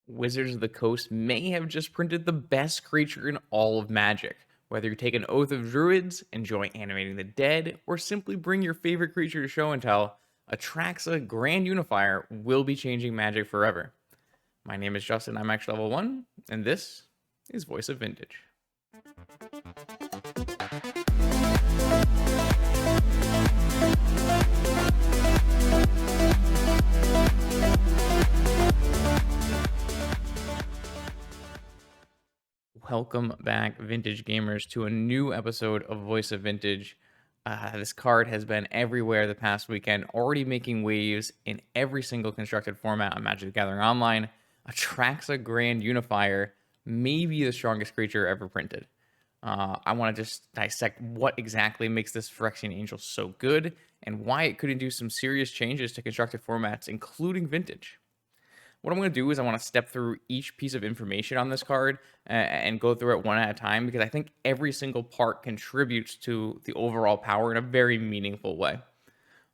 Wizards of the Coast may have just printed the best creature in all of Magic. Whether you take an Oath of Druids, enjoy animating the dead, or simply bring your favorite creature to show and tell, Atraxa Grand Unifier will be changing Magic forever. My name is Justin, I'm actually level 1, and this is Voice of Vintage. Welcome back, Vintage Gamers, to a new episode of Voice of Vintage. This card has been everywhere the past weekend, already making waves in every single constructed format on Magic the Gathering Online. Atraxa Grand Unifier may be the strongest creature ever printed. I want to just dissect what exactly makes this Phyrexian Angel so good, and why it could induce some serious changes to constructed formats, including Vintage. What I'm going to do is I want to step through each piece of information on this card and go through it one at a time, because I think every single part contributes to the overall power in a very meaningful way.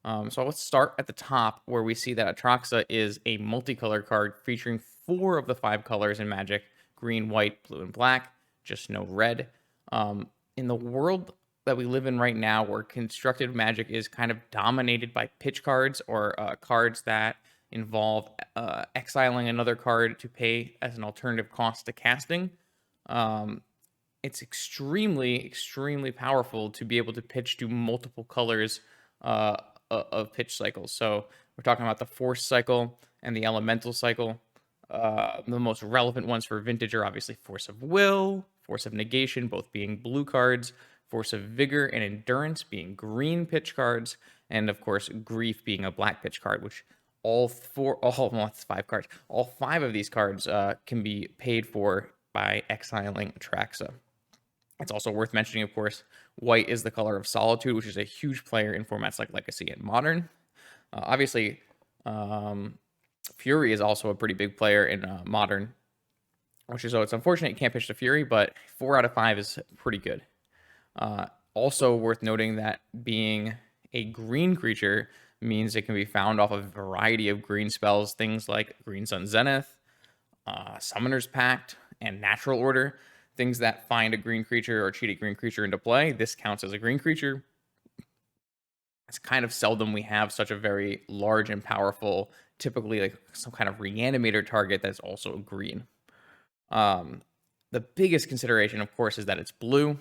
So let's start at the top, where we see that Atraxa is a multicolor card featuring 4 of the 5 colors in Magic: green, white, blue, and black, just no red. In the world that we live in right now, where constructed Magic is kind of dominated by pitch cards, or cards that involve exiling another card to pay as an alternative cost to casting, um, it's extremely powerful to be able to pitch to multiple colors uh, of pitch cycles. So we're talking about the Force cycle and the Elemental cycle. The most relevant ones for Vintage are obviously Force of Will, Force of Negation, both being blue cards, Force of Vigor and Endurance being green pitch cards, and of course Grief being a black pitch card, which well, it's 5 cards. All 5 of these cards can be paid for by exiling Atraxa. It's also worth mentioning, of course, white is the color of Solitude, which is a huge player in formats like Legacy and Modern. Obviously, Fury is also a pretty big player in Modern, it's unfortunate you can't pitch to Fury, but 4 out of 5 is pretty good. Also worth noting that being a green creature means it can be found off a variety of green spells, things like Green Sun Zenith, Summoner's Pact, and Natural Order, things that find a green creature or cheat a green creature into play. This counts as a green creature. It's kind of seldom we have such a very large and powerful, typically like some kind of reanimator target that's also green. The biggest consideration, of course, is that it's blue.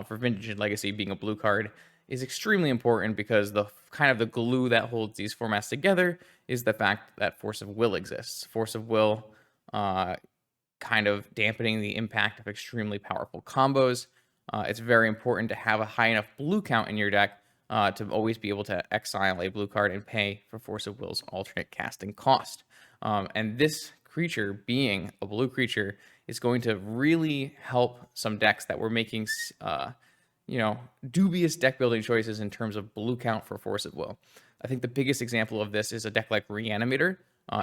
For Vintage and Legacy, being a blue card is extremely important, because the kind of the glue that holds these formats together is the fact that Force of Will exists. Force of Will kind of dampening the impact of extremely powerful combos. It's very important to have a high enough blue count in your deck to always be able to exile a blue card and pay for Force of Will's alternate casting cost. And this creature, being a blue creature, is going to really help some decks that were making dubious deck building choices in terms of blue count for Force of Will. I think the biggest example of this is a deck like Reanimator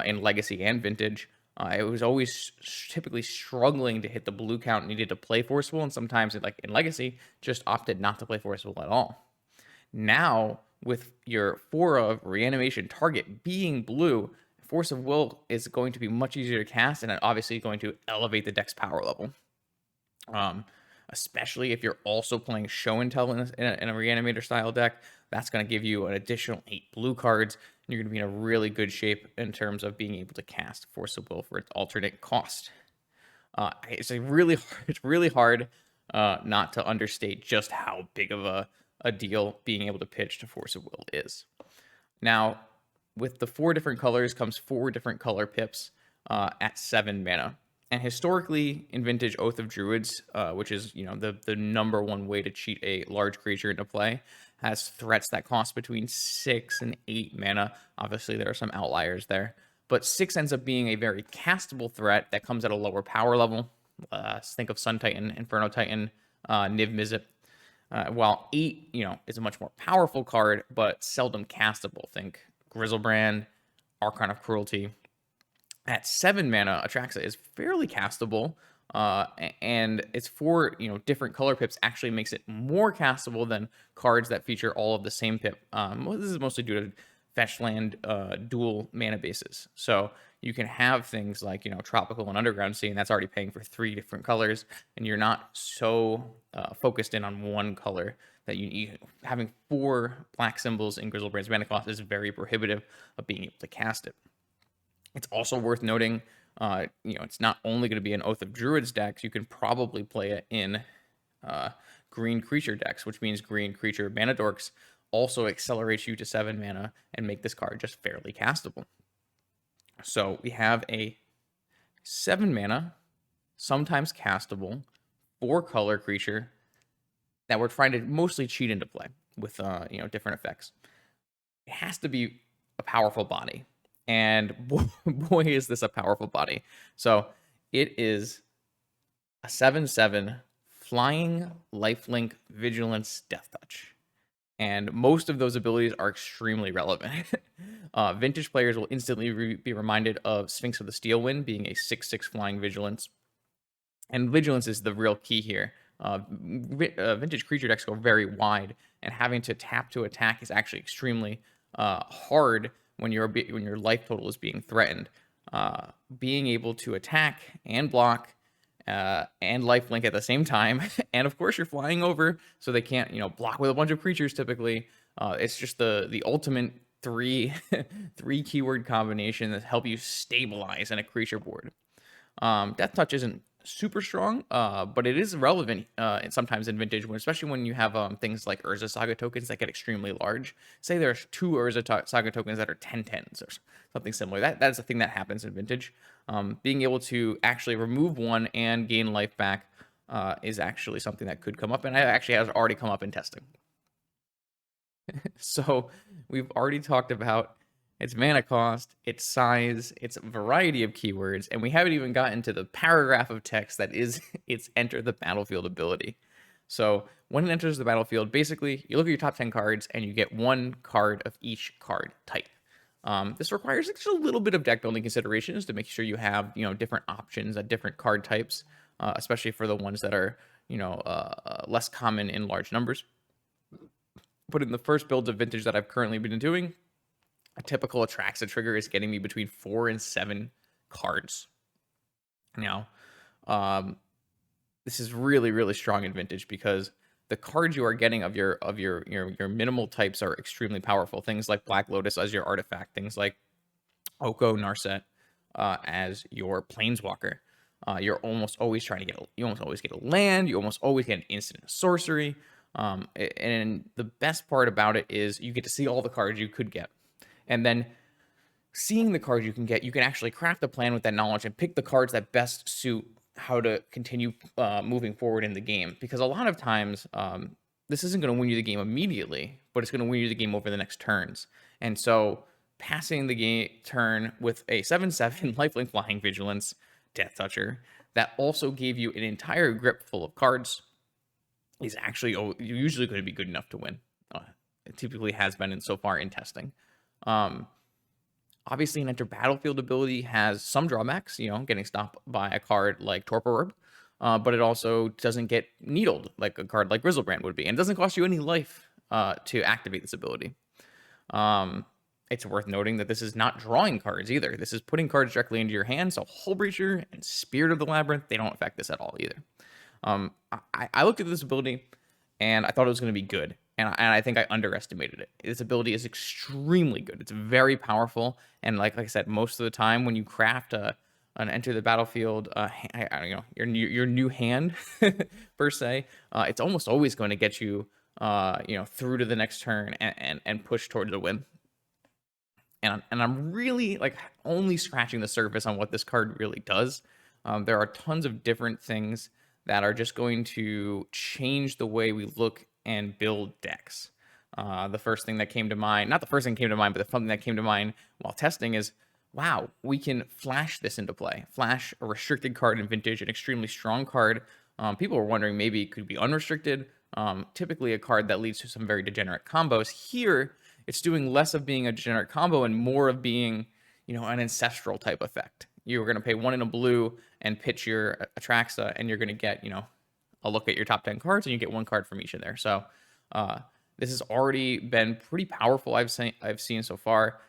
in Legacy and Vintage. It was always typically struggling to hit the blue count needed to play Force of Will, and sometimes, like in Legacy, just opted not to play Force of Will at all. Now, with your 4 of Reanimation target being blue, Force of Will is going to be much easier to cast, and obviously going to elevate the deck's power level. Especially if you're also playing Show and Tell in a Reanimator style deck, that's going to give you an additional 8 blue cards, and you're going to be in a really good shape in terms of being able to cast Force of Will for its alternate cost. It's really hard not to understate just how big of a deal being able to pitch to Force of Will is. Now, with the 4 different colors comes 4 different color pips at 7 mana. And historically, in Vintage, Oath of Druids, which is the number one way to cheat a large creature into play, has threats that cost between 6 and 8 mana. Obviously, there are some outliers there, but 6 ends up being a very castable threat that comes at a lower power level. Think of Sun Titan, Inferno Titan, Niv Mizzet. While 8, is a much more powerful card, but seldom castable. Think Grizzlebrand, Archon of Cruelty. At 7 mana, Atraxa is fairly castable, and its 4 different color pips actually makes it more castable than cards that feature all of the same pip. This is mostly due to fetch land dual mana bases. So you can have things like, tropical and underground sea, and that's already paying for 3 different colors, and you're not so focused in on one color that having 4 black symbols in Grizzlebrand's mana cost is very prohibitive of being able to cast it. It's also worth noting, it's not only going to be an Oath of Druids decks. You can probably play it in uh, green creature decks, which means green creature mana dorks also accelerates you to 7 mana and make this card just fairly castable. So we have a 7 mana, sometimes castable, 4 color creature that we're trying to mostly cheat into play with different effects. It has to be a powerful body, and boy is this a powerful body. So it is a 7/7 flying lifelink vigilance death touch, and most of those abilities are extremely relevant. Vintage players will instantly be reminded of Sphinx of the Steel Wind being a 6/6 flying vigilance, and vigilance is the real key here. Vintage creature decks go very wide, and having to tap to attack is actually extremely hard when your life total is being threatened. Being able to attack and block and lifelink at the same time, and of course you're flying over, so they can't block with a bunch of creatures. Typically, it's just the ultimate three three keyword combination that help you stabilize in a creature board. Death Touch isn't super strong, but it is relevant sometimes in Vintage, especially when you have things like Urza Saga tokens that get extremely large. Say there's 2 Saga tokens that are 10/10s or something similar. That's a thing that happens in Vintage. Being able to actually remove one and gain life back is actually something that could come up, and it actually has already come up in testing. So we've already talked about its mana cost, its size, its variety of keywords, and we haven't even gotten to the paragraph of text that is its enter the battlefield ability. So when it enters the battlefield, basically you look at your top 10 cards and you get 1 card of each card type. This requires just a little bit of deck building considerations to make sure you have different options at different card types, especially for the ones that are less common in large numbers. But in the first builds of Vintage that I've currently been doing, a typical Atraxa trigger is getting me between 4 and 7 cards. Now, this is really, really strong in Vintage because the cards you are getting of your minimal types are extremely powerful. Things like Black Lotus as your artifact, things like Oko Narset as your planeswalker. You're almost always you almost always get a land. You almost always get an instant sorcery. And the best part about it is you get to see all the cards you could get. And then seeing the cards you can get, you can actually craft a plan with that knowledge and pick the cards that best suit how to continue moving forward in the game. Because a lot of times, this isn't going to win you the game immediately, but it's going to win you the game over the next turns. And so passing the game turn with a 7/7 lifelink flying vigilance death toucher that also gave you an entire grip full of cards is actually usually going to be good enough to win. It typically has been so far in testing. Obviously, an enter battlefield ability has some drawbacks, getting stopped by a card like Torpor Orb, but it also doesn't get needled like a card like Grizzlebrand would be, and it doesn't cost you any life to activate this ability. It's worth noting that this is not drawing cards either. This is putting cards directly into your hand, so Hullbreacher and Spirit of the Labyrinth, they don't affect this at all either. I looked at this ability and I thought it was going to be good, and I think I underestimated it. This ability is extremely good. It's very powerful, and like I said, most of the time when you craft an enter the battlefield, your new hand per se, it's almost always going to get you through to the next turn and push towards the win. And I'm really like only scratching the surface on what this card really does. There are tons of different things that are just going to change the way we look and build decks. The first thing that came to mind, not the first thing that came to mind, but the something that came to mind while testing is, wow, we can flash this into play. Flash a restricted card in Vintage, an extremely strong card. People were wondering maybe it could be unrestricted. Typically a card that leads to some very degenerate combos. Here, it's doing less of being a degenerate combo and more of being, an ancestral type effect. You're going to pay 1 in a blue and pitch your Atraxa, and you're going to get, a look at your top 10 cards, and you get 1 card from each of there. So this has already been pretty powerful. I've seen so far.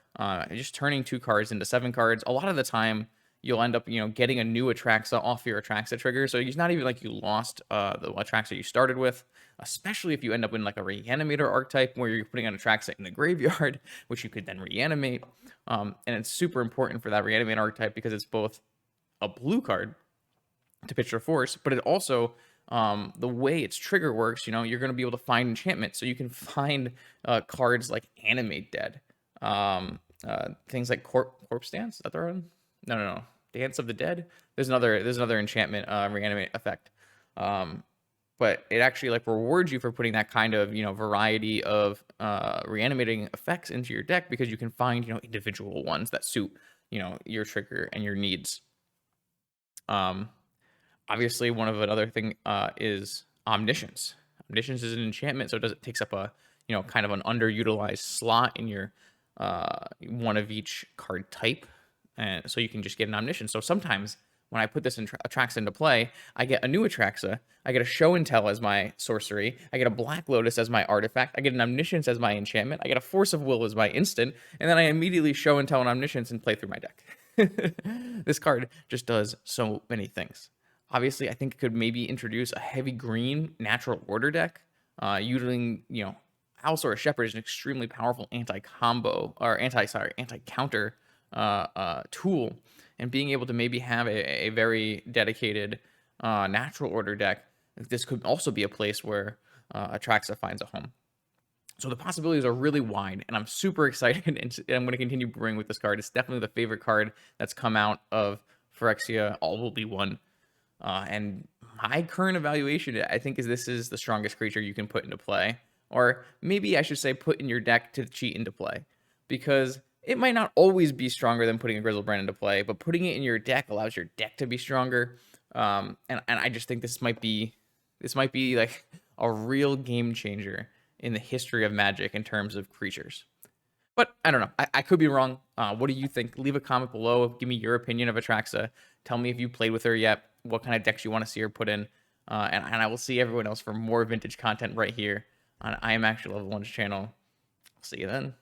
just turning 2 cards into 7 cards. A lot of the time, you'll end up, getting a new Atraxa off your Atraxa trigger. So it's not even like you lost the Atraxa you started with, especially if you end up in like a Reanimator archetype where you're putting an Atraxa in the graveyard, which you could then reanimate. And it's super important for that Reanimate archetype because it's both a blue card to pitch your force, but it also, the way its trigger works, you're going to be able to find enchantment. So you can find cards like Animate Dead, things like Corpse Dance. Is that the right one? No. Dance of the Dead. There's another enchantment reanimate effect. But it actually like rewards you for putting that kind of variety of reanimating effects into your deck because you can find individual ones that suit your trigger and your needs. Obviously, one of another thing is Omniscience. Omniscience is an enchantment, so it takes up a kind of an underutilized slot in your one of each card type, and so you can just get an Omniscience. So sometimes when I put this in Atraxa into play, I get a new Atraxa, I get a Show and Tell as my sorcery, I get a Black Lotus as my artifact, I get an Omniscience as my enchantment, I get a Force of Will as my instant, and then I immediately Show and Tell an Omniscience and play through my deck. This card just does so many things. Obviously, I think it could maybe introduce a heavy green natural order deck. Using, Allosaurus Shepherd is an extremely powerful anti-combo or anti-counter tool, and being able to maybe have a very dedicated natural order deck. This could also be a place where Atraxa finds a home. So the possibilities are really wide, and I'm super excited, and I'm going to continue brewing with this card. It's definitely the favorite card that's come out of Phyrexia. All will be one. And my current evaluation, I think, is this is the strongest creature you can put into play. Or maybe I should say put in your deck to cheat into play. Because it might not always be stronger than putting a Grizzlebrand into play, but putting it in your deck allows your deck to be stronger. And I just think this might be like a real game changer in the history of Magic in terms of creatures. But I don't know. I could be wrong. What do you think? Leave a comment below. Give me your opinion of Atraxa. Tell me if you played with her yet. What kind of decks you want to see her put in. And I will see everyone else for more vintage content right here on I Am Actually Level 1's channel. I'll see you then.